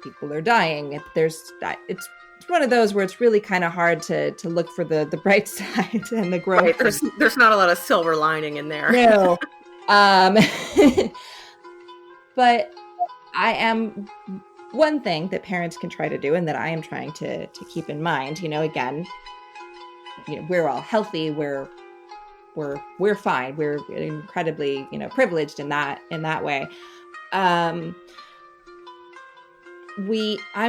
[SPEAKER 2] people are dying. It's one of those where it's really kind of hard to look for the bright side and the growth.
[SPEAKER 1] Right. There's not a lot of silver lining in there.
[SPEAKER 2] No. But I am one thing that parents can try to do, and that I am trying to keep in mind, again, we're all healthy, we're fine, we're incredibly, privileged in that way. I'm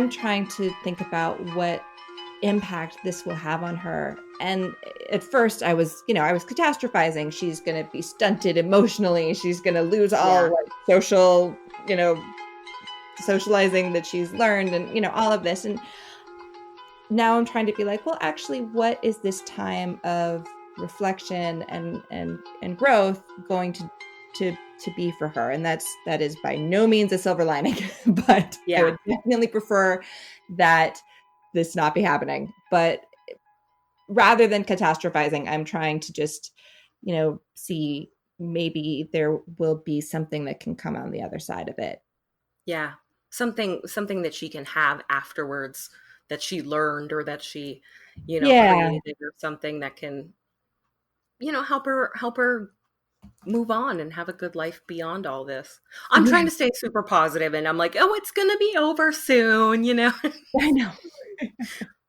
[SPEAKER 2] trying to think about what impact this will have on her. And at first I was catastrophizing. She's going to be stunted emotionally. She's going to lose all social, socializing that she's learned, and, all of this. And now I'm trying to be like, well, actually, what is this time of reflection and growth going to be for her? And that is by no means a silver lining, but I would definitely prefer that this not be happening. But rather than catastrophizing, I'm trying to just, see maybe there will be something that can come on the other side of it. Yeah.
[SPEAKER 1] Something that she can have afterwards, that she learned, or that she, created, or something that can, help her move on and have a good life beyond all this. I'm trying to stay super positive, and I'm like, oh, it's going to be over soon,
[SPEAKER 2] I know.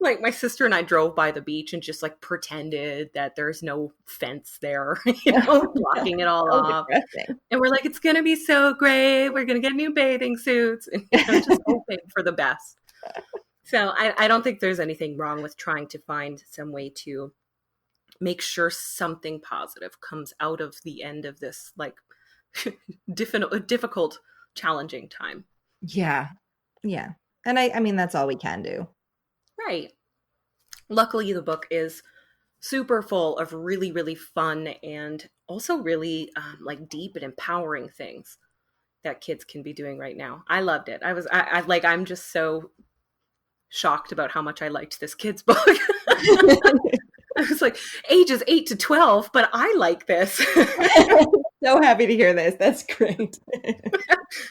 [SPEAKER 1] Like, my sister and I drove by the beach and just like pretended that there's no fence there, blocking it all off.
[SPEAKER 2] Depressing.
[SPEAKER 1] And we're like, it's going to be so great. We're going to get new bathing suits, and just hoping for the best. So I don't think there's anything wrong with trying to find some way to make sure something positive comes out of the end of this, like, difficult, challenging time.
[SPEAKER 2] Yeah. Yeah. And I mean, that's all we can do.
[SPEAKER 1] Right. Luckily, the book is super full of really, really fun and also really like deep and empowering things that kids can be doing right now. I loved it. I'm just so shocked about how much I liked this kid's book. I was like, ages 8 to 12, but I like this.
[SPEAKER 2] So happy to hear this. That's great.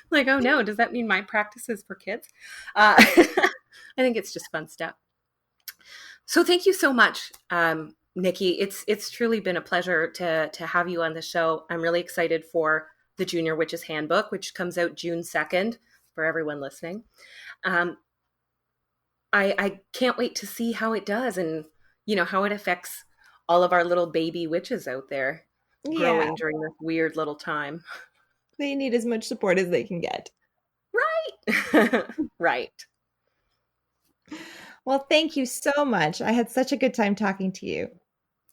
[SPEAKER 1] Like, oh no, does that mean my practice is for kids? I think it's just fun stuff. So thank you so much, Nikki. It's truly been a pleasure to have you on the show. I'm really excited for the Junior Witches Handbook, which comes out June 2nd for everyone listening. I can't wait to see how it does, and how it affects all of our little baby witches out there growing during this weird little time.
[SPEAKER 2] They need as much support as they can get.
[SPEAKER 1] Right. Right.
[SPEAKER 2] Well, thank you so much. I had such a good time talking to you.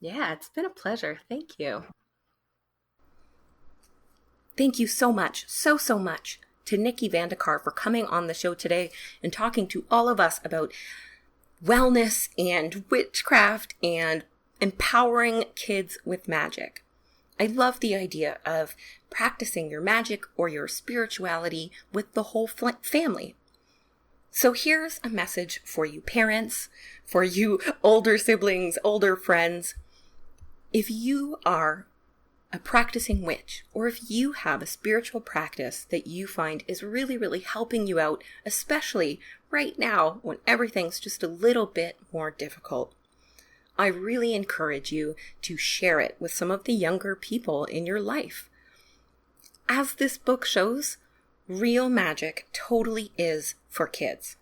[SPEAKER 1] Yeah, it's been a pleasure. Thank you. Thank you so much, so much to Nikki Van De Car for coming on the show today and talking to all of us about wellness and witchcraft and empowering kids with magic. I love the idea of practicing your magic or your spirituality with the whole family. So here's a message for you parents, for you older siblings, older friends. If you are a practicing witch, or if you have a spiritual practice that you find is really, really helping you out, especially right now when everything's just a little bit more difficult, I really encourage you to share it with some of the younger people in your life. As this book shows, real magic totally is for kids.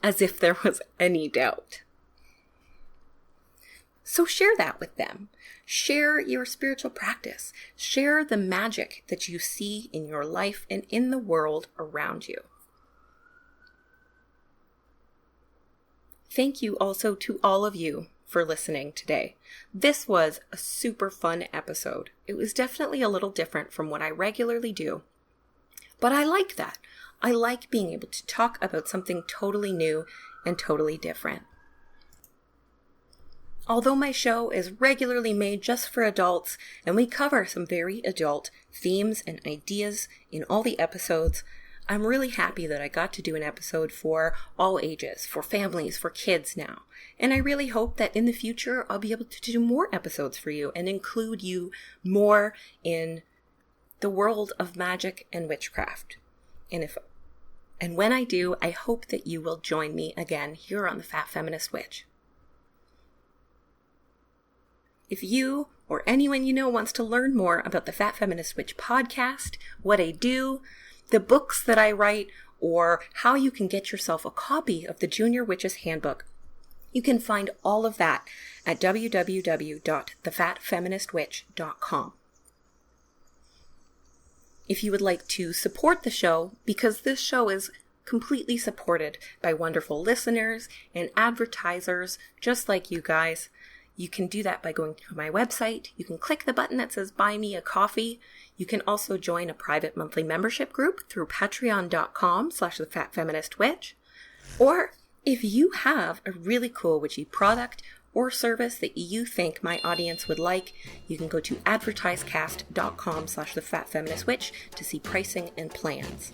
[SPEAKER 1] As if there was any doubt. So share that with them. Share your spiritual practice. Share the magic that you see in your life and in the world around you. Thank you also to all of you for listening today. This was a super fun episode. It was definitely a little different from what I regularly do. But I like that. I like being able to talk about something totally new and totally different. Although my show is regularly made just for adults, and we cover some very adult themes and ideas in all the episodes, I'm really happy that I got to do an episode for all ages, for families, for kids now. And I really hope that in the future I'll be able to do more episodes for you and include you more in the world of magic and witchcraft. And when I do, I hope that you will join me again here on the Fat Feminist Witch. If you or anyone you know wants to learn more about the Fat Feminist Witch podcast, what I do, the books that I write, or how you can get yourself a copy of the Junior Witch's Handbook, you can find all of that at www.thefatfeministwitch.com. If you would like to support the show, because this show is completely supported by wonderful listeners and advertisers just like you guys, you can do that by going to my website. You can click the button that says Buy Me a Coffee. You can also join a private monthly membership group through patreon.com/thefatfeministwitch. Or if you have a really cool witchy product or service that you think my audience would like, you can go to advertisecast.com/thefatfeministwitch to see pricing and plans.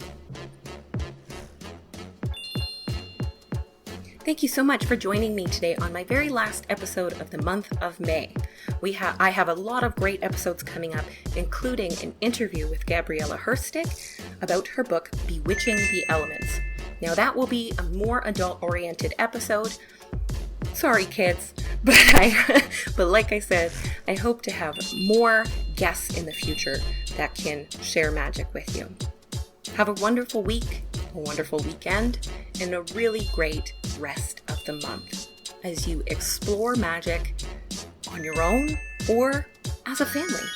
[SPEAKER 1] Thank you so much for joining me today on my very last episode of the month of May. I have a lot of great episodes coming up, including an interview with Gabriella Herstick about her book, Bewitching the Elements. Now that will be a more adult-oriented episode. Sorry, kids, but like I said, I hope to have more guests in the future that can share magic with you. Have a wonderful week, a wonderful weekend, and a really great rest of the month as you explore magic on your own or as a family.